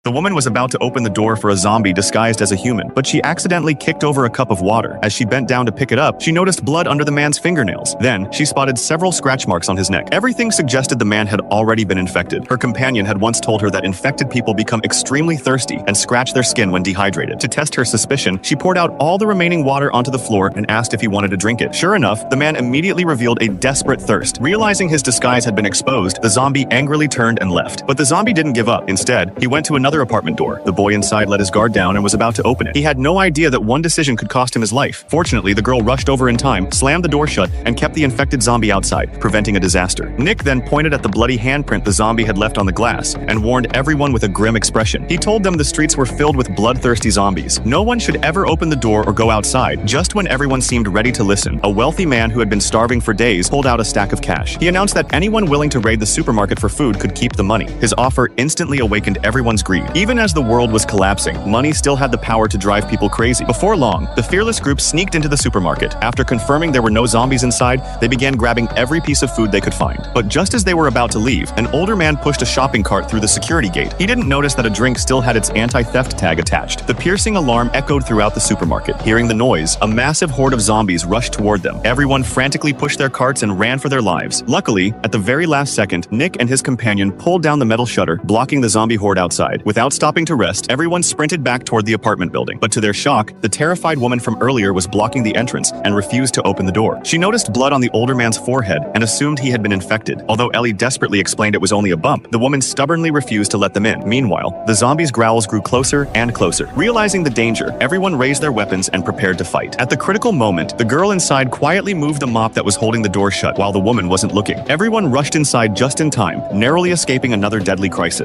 The woman was about to open the door for a zombie disguised as a human, but she accidentally kicked over a cup of water. As she bent down to pick it up, she noticed blood under the man's fingernails. Then, she spotted several scratch marks on his neck. Everything suggested the man had already been infected. Her companion had once told her that infected people become extremely thirsty and scratch their skin when dehydrated. To test her suspicion, she poured out all the remaining water onto the floor and asked if he wanted to drink it. Sure enough, the man immediately revealed a desperate thirst. Realizing his disguise had been exposed, the zombie angrily turned and left. But the zombie didn't give up. Instead, he went to another apartment door. The boy inside let his guard down and was about to open it. He had no idea that one decision could cost him his life. Fortunately, the girl rushed over in time, slammed the door shut, and kept the infected zombie outside, preventing a disaster. Nick then pointed at the bloody handprint the zombie had left on the glass and warned everyone with a grim expression. He told them the streets were filled with bloodthirsty zombies. No one should ever open the door or go outside. Just when everyone seemed ready to listen, a wealthy man who had been starving for days pulled out a stack of cash. He announced that anyone willing to raid the supermarket for food could keep the money. His offer instantly awakened everyone's greed. Even as the world was collapsing, money still had the power to drive people crazy. Before long, the fearless group sneaked into the supermarket. After confirming there were no zombies inside, they began grabbing every piece of food they could find. But just as they were about to leave, an older man pushed a shopping cart through the security gate. He didn't notice that a drink still had its anti-theft tag attached. The piercing alarm echoed throughout the supermarket. Hearing the noise, a massive horde of zombies rushed toward them. Everyone frantically pushed their carts and ran for their lives. Luckily, at the very last second, Nick and his companion pulled down the metal shutter, blocking the zombie horde outside. Without stopping to rest, everyone sprinted back toward the apartment building. But to their shock, the terrified woman from earlier was blocking the entrance and refused to open the door. She noticed blood on the older man's forehead and assumed he had been infected. Although Ellie desperately explained it was only a bump, the woman stubbornly refused to let them in. Meanwhile, the zombies' growls grew closer and closer. Realizing the danger, everyone raised their weapons and prepared to fight. At the critical moment, the girl inside quietly moved the mop that was holding the door shut while the woman wasn't looking. Everyone rushed inside just in time, narrowly escaping another deadly crisis.